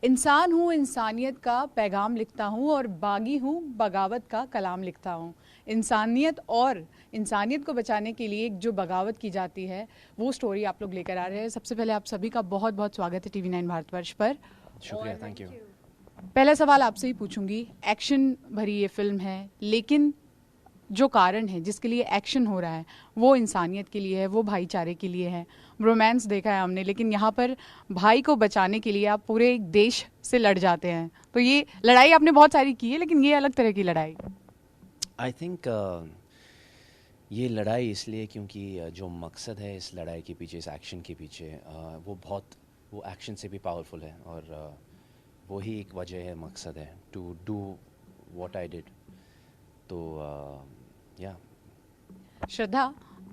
इंसान हूँ, इंसानियत का पैगाम लिखता हूँ और बागी हूँ, बगावत का कलाम लिखता हूँ। इंसानियत और इंसानियत को बचाने के लिए एक जो बगावत की जाती है वो स्टोरी आप लोग लेकर आ रहे हैं। सबसे पहले आप सभी का बहुत बहुत स्वागत है टीवी 9 भारतवर्ष पर। शुक्रिया, थैंक यू। पहला सवाल आपसे ही पूछूंगी। एक्शन भरी ये फिल्म है, लेकिन जो कारण है जिसके लिए एक्शन हो रहा है वो इंसानियत के लिए है, वो भाईचारे के लिए है। रोमांस देखा है हमने, लेकिन यहाँ पर भाई को बचाने के लिए आप पूरे एक देश से लड़ जाते हैं। तो ये लड़ाई आपने बहुत सारी की है, लेकिन ये अलग तरह की लड़ाई। आई थिंक ये लड़ाई इसलिए क्योंकि जो मकसद है इस लड़ाई के पीछे, इस एक्शन के पीछे, वो एक्शन से भी पावरफुल है और वही एक वजह है, मकसद है to do what I did. तो या श्रद्धा,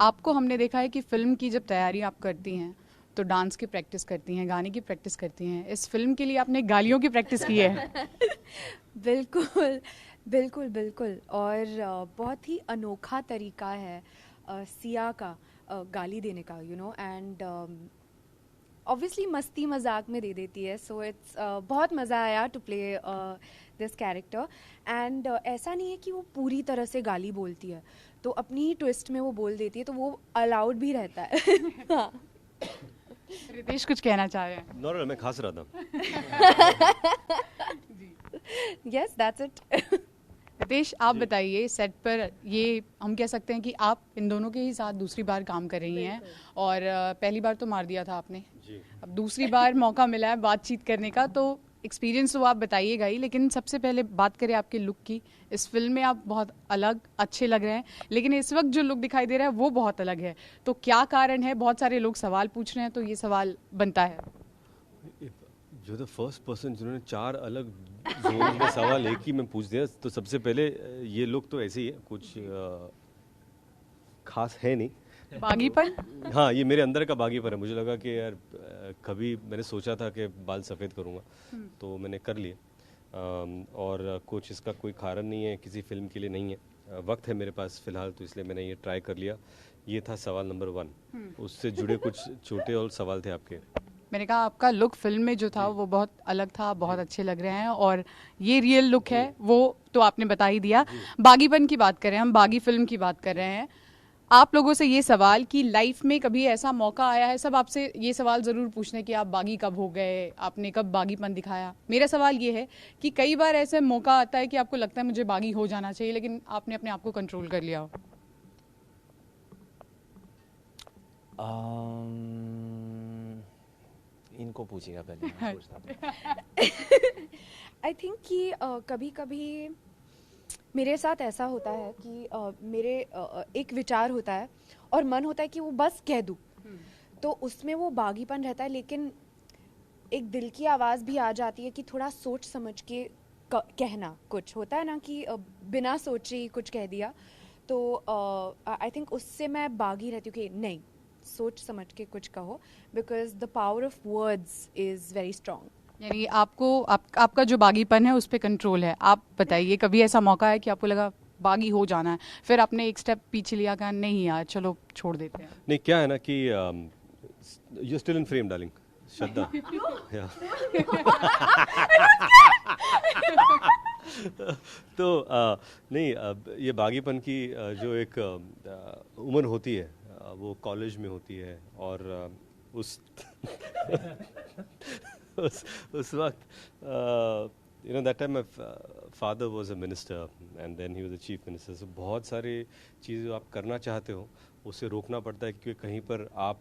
आपको हमने देखा है कि फिल्म की जब तैयारी आप करती हैं तो डांस की प्रैक्टिस करती हैं, गाने की प्रैक्टिस करती हैं। इस फिल्म के लिए आपने गालियों की प्रैक्टिस की है। बिल्कुल बिल्कुल बिल्कुल। और बहुत ही अनोखा तरीका है सिया का गाली देने का, एंड ऑब्वियसली मस्ती मजाक में दे देती है। सो इट्स बहुत मज़ा आया to play this character. And ऐसा नहीं है कि वो पूरी तरह से गाली बोलती है, तो अपनी ही ट्विस्ट में वो बोल देती है, तो वो अलाउड भी रहता है। हाँ। रितेश कुछ कहना चाह रहे हैं? नॉर्मल, मैं खास रहा था। Yes, that's it. रितेश, आप बताइए, सेट पर ये हम कह सकते हैं कि आप इन दोनों के ही साथ दूसरी बार काम कर रही हैं और पहली बार तो मार दिया था आपने जी। अब दूसरी बार मौका मिला है बातचीत करने का, तो एक्सपीरियंस तो आप बताइएगा ही, लेकिन सबसे पहले बात करें आपके लुक की। इस फिल्म में आप बहुत अलग अच्छे लग रहे हैं, लेकिन इस वक्त जो लुक दिखाई दे रहा है वो बहुत अलग है। तो क्या कारण है? बहुत सारे लोग सवाल पूछ रहे हैं, तो ये सवाल बनता है। जो द फर्स्ट पर्सन जिन्होंने 4 अलग जोन में सवाल एक ही में पूछ दिया, तो सबसे पहले ये लोग तो ऐसे ही है, कुछ खास है नहीं। बागीपन? हाँ, ये मेरे अंदर का बागीपन है। मुझे लगा कि यार कभी मैंने सोचा था कि बाल सफ़ेद करूँगा, तो मैंने कर लिए। और कुछ इसका कोई कारण नहीं है, किसी फिल्म के लिए नहीं है। वक्त है मेरे पास फ़िलहाल, तो इसलिए मैंने ये ट्राई कर लिया। ये था सवाल नंबर 1। उससे जुड़े कुछ छोटे और सवाल थे आपके। मैंने कहा आपका लुक फिल्म में जो था वो बहुत अलग था, बहुत अच्छे लग रहे हैं, और ये रियल लुक है वो तो आपने बता ही दिया। बागीपन की बात करें, हम बागी फिल्म की बात कर रहे हैं। आप लोगों से ये सवाल कि लाइफ में कभी ऐसा मौका आया है, सब आपसे ये सवाल ज़रूर पूछने कि आप बागी कब हो गए, आपने कब बागीपन दिखाया। मेरा सवाल ये है कि कई बार ऐसे मौका आता है कि आपको लगता है मुझे बागी हो जाना चाहिए, लेकिन आपने अपने आप को कंट्रोल कर लिया हो। इनको पूछिएगा पहले, मैं सोचता हूँ। आई थिंक कि कभी कभी मेरे साथ ऐसा होता है कि मेरे एक विचार होता है और मन होता है कि वो बस कह दूँ, तो उसमें वो बागीपन रहता है। लेकिन एक दिल की आवाज़ भी आ जाती है कि थोड़ा सोच समझ के कहना। कुछ होता है ना कि बिना सोचे ही कुछ कह दिया, तो आई थिंक उससे मैं बागी रहती हूँ कि नहीं, सोच समझ के कुछ कहो, because the power of words is very strong. यानी आपका जो बागीपन है उस पर कंट्रोल है। आप बताइए, कभी ऐसा मौका है कि आपको लगा बागी हो जाना है, फिर आपने एक स्टेप पीछे लिया, कहा नहीं यार चलो छोड़ देते हैं? नहीं, क्या है ना कि you still in frame darling, Shraddha. तो नहीं, ये बागीपन की जो एक उम्र होती है, वो कॉलेज में होती है। और उस उस वक्त that time my father was a minister and then he was a chief minister. So बहुत सारी चीज़ें आप करना चाहते हो, उसे रोकना पड़ता है, क्योंकि कहीं पर आप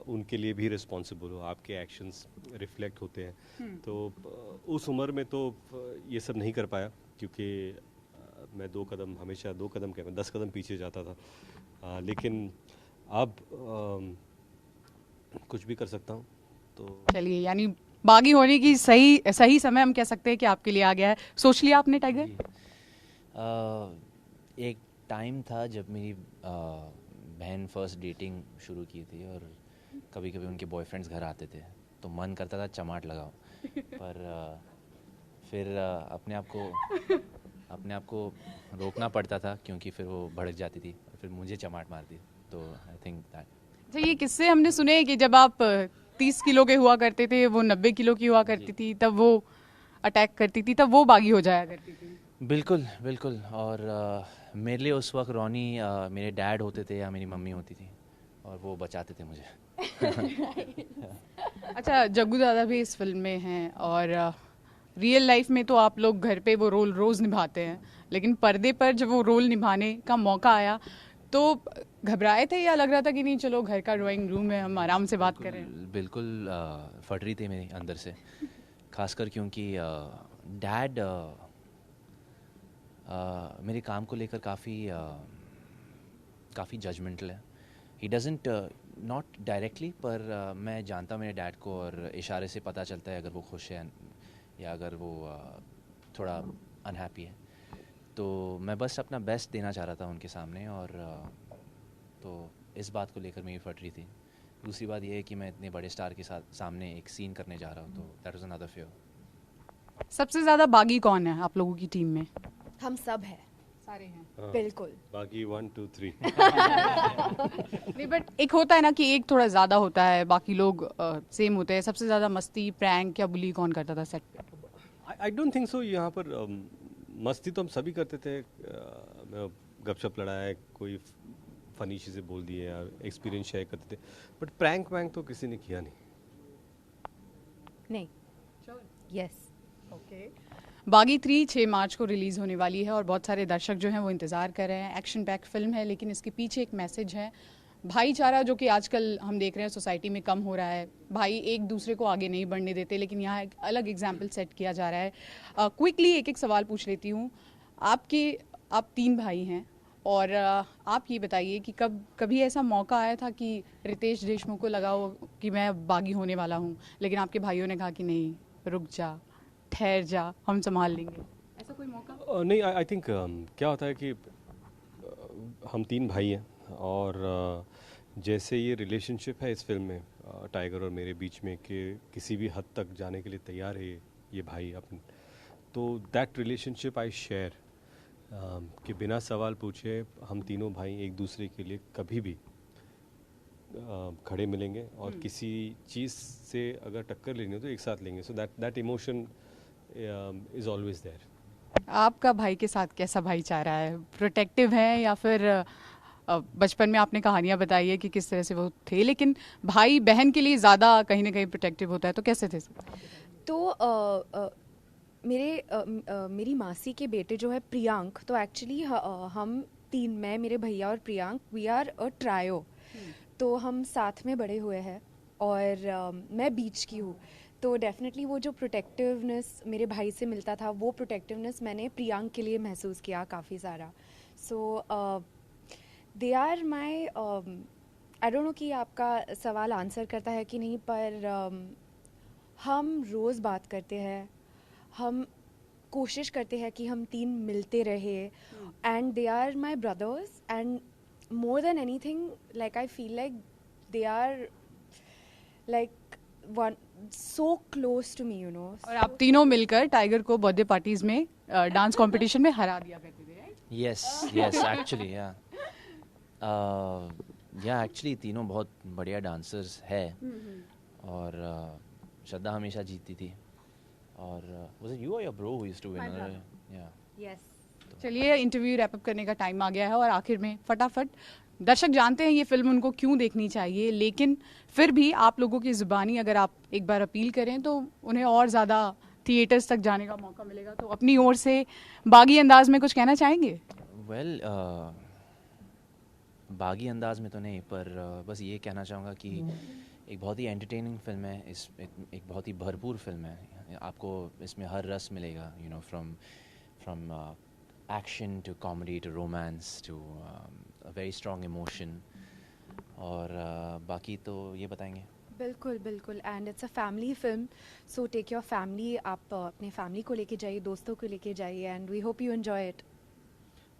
उनके लिए भी रिस्पॉन्सिबल हो, आपके एक्शंस रिफ्लेक्ट होते हैं। तो उस उम्र में तो ये सब नहीं कर पाया, क्योंकि मैं 2 कदम, हमेशा 2 कदम क्या, मैं 10 कदम पीछे जाता था। लेकिन अब कुछ भी कर सकता हूँ। तो चलिए, यानी बागी होने की सही समय हम कह सकते हैं कि आपके लिए आ गया है। सोच लिया आपने टाइगर? एक टाइम था जब मेरी बहन फर्स्ट डेटिंग शुरू की थी, और कभी कभी उनके बॉयफ्रेंड्स घर आते थे, तो मन करता था चमाट लगाओ, पर फिर अपने आप को रोकना पड़ता था, क्योंकि फिर वो भड़क जाती थी और फिर मुझे चमाट मारती। तो आई थिंक दैट। अच्छा, ये किस्से हमने सुने कि जब आप 30 किलो के हुआ करते थे, वो 90 किलो की हुआ करती थी, तब वो अटैक करती थी, तब वो बागी हो जाया करती थी। बिल्कुल बिल्कुल। और मेरे लिए उस वक्त रोनी मेरे डैड होते थे या मेरी मम्मी होती थी, और वो बचाते थे मुझे। अच्छा, जग्गू दादा भी इस फिल्म में हैं, और रियल लाइफ में तो आप लोग घर पे वो रोल रोज निभाते हैं, लेकिन पर्दे पर जब वो रोल निभाने का मौका आया तो घबराए थे या लग रहा था कि नहीं चलो घर का ड्राइंग रूम है, हम आराम से बात कर रहे हैं? बिल्कुल फट रही थी मेरी अंदर से, खासकर क्योंकि डैड मेरे काम को लेकर काफ़ी जजमेंटल है। ही डजेंट नॉट डायरेक्टली, पर मैं जानता हूँ मेरे डैड को, और इशारे से पता चलता है अगर वो खुश है या अगर वो थोड़ा अनहैप्पी है। तो मैं बस अपना बेस्ट देना चाह रहा था उनके सामने, और तो इस बात को लेकर मेरी फट रही थी। दूसरी बात यह है कि मैं इतने बड़े स्टार के साथ सामने एक सीन करने जा रहा हूँ, तो दैट वाज अनदर फेयर। सबसे ज्यादा बागी कौन है आप लोगों की टीम में? हम सब हैं, सारे हैं। हाँ, बिल्कुल। बाकी 1 2 3 नहीं, बट एक होता है ना कि एक थोड़ा ज्यादा होता है, बाकी लोग सेम होते हैं। सबसे ज्यादा मस्ती, प्रैंक या बुली कौन करता था सेट पे? I don't think so. यहाँ पर मस्ती तो हम सभी करते थे, गपशप लड़ाया, कोई फनी चीज़ें बोल दी या एक्सपीरियंस शेयर करते थे, बट प्रैंक वैंक तो किसी ने किया नहीं। नहीं। यस। ओके। बागी 3 6 मार्च को रिलीज होने वाली है, और बहुत सारे दर्शक जो हैं वो इंतजार कर रहे हैं। एक्शन पैक फिल्म है, लेकिन इसके पीछे एक मैसेज है, भाईचारा, जो कि आजकल हम देख रहे हैं सोसाइटी में कम हो रहा है। भाई एक दूसरे को आगे नहीं बढ़ने देते, लेकिन यहाँ एक अलग एग्जाम्पल सेट किया जा रहा है। क्विकली एक एक सवाल पूछ लेती हूँ। आप 3 भाई हैं, और आप ये बताइए कि कभी ऐसा मौका आया था कि रितेश देशमुख को लगा हो कि मैं बागी होने वाला हूँ, लेकिन आपके भाइयों ने कहा कि नहीं, रुक जा, ठहर जा, हम संभाल लेंगे? ऐसा कोई मौका? नहीं, आई थिंक क्या होता है कि हम 3 भाई हैं, और जैसे ये रिलेशनशिप है इस फिल्म में टाइगर और मेरे बीच में, कि किसी भी हद तक जाने के लिए तैयार है ये भाई अपन, तो दैट रिलेशनशिप आई शेयर, कि बिना सवाल पूछे हम तीनों भाई एक दूसरे के लिए कभी भी खड़े मिलेंगे, और किसी चीज़ से अगर टक्कर लेनी हो तो एक साथ लेंगे। So that emotion is always there. आपका भाई के साथ कैसा भाईचारा है? प्रोटेक्टिव है, या फिर बचपन में आपने कहानियां बताई है कि किस तरह से वो थे, लेकिन भाई बहन के लिए ज़्यादा कहीं ना कहीं प्रोटेक्टिव होता है, तो कैसे थे? तो मेरी मासी के बेटे जो है प्रियांक, तो एक्चुअली हम 3, मैं, मेरे भैया और Priyank, we are a trio. तो हम साथ में बड़े हुए हैं, और मैं बीच की हूँ, तो डेफिनेटली वो जो प्रोटेक्टिवनेस मेरे भाई से मिलता था, वो प्रोटेक्टिवनेस मैंने प्रियांक के लिए महसूस किया काफ़ी सारा। So they are my, I don't know कि आपका सवाल आंसर करता है कि नहीं, पर हम रोज़ बात करते हैं, हम कोशिश करते हैं कि हम 3 मिलते रहे, and they are my brothers, and more than anything, like I feel like they are like one so close to me, you know. और आप तीनों मिलकर टाइगर को बर्थडे पार्टीज में डांस कंपटीशन में हरा दिया करते थे, right? यस यस, एक्चुअली या एक्चुअली तीनों बहुत बढ़िया डांसर्स है, और श्रद्धा हमेशा जीतती थी, और वाज इट यू और your bro who used to win? या Yes. चलिए, इंटरव्यू रैप अप करने का टाइम आ गया है, और आखिर में फटाफट, दर्शक जानते हैं ये फिल्म उनको क्यों देखनी चाहिए, लेकिन फिर भी आप लोगों की ज़ुबानी अगर आप एक बार अपील करें तो उन्हें और ज़्यादा थिएटर्स तक जाने का मौका मिलेगा, तो अपनी ओर से बागी अंदाज में कुछ कहना चाहेंगे? वेल, बागी अंदाज में तो नहीं, पर बस ये कहना चाहूँगा कि एक बहुत ही एंटरटेनिंग फिल्म है, एक बहुत ही भरपूर फिल्म है। आपको इसमें हर रस मिलेगा, you know, from action to comedy to romance to a very strong emotion, और बाकी तो ये बताएंगे। बिल्कुल बिल्कुल, and it's a family film, so take your family, आप अपने फैमिली को लेके जाइए, दोस्तों को लेके जाइए, and we hope you enjoy it.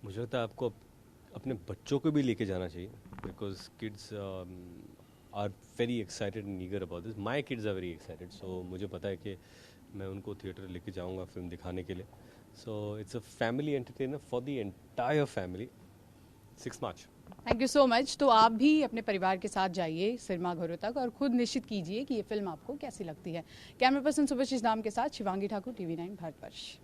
मुझे लगता है आपको अपने बच्चों को भी लेके जाना चाहिए, because kids are very excited and eager about this. My kids are very excited, so मुझे पता है कि मैं उनको थिएटर लेके जाऊंगा फिल्म दिखाने के लिए। So it's a family entertainer for the entire family, 6 March. Thank you so much. तो आप भी अपने परिवार के साथ जाइए सिनेमा घरों तक और खुद निश्चित कीजिए कि ये फिल्म आपको कैसी लगती है। कैमरा पर्सन सुभाषिष नाम के साथ शिवांगी ठाकुर, TV9 भारतवर्ष।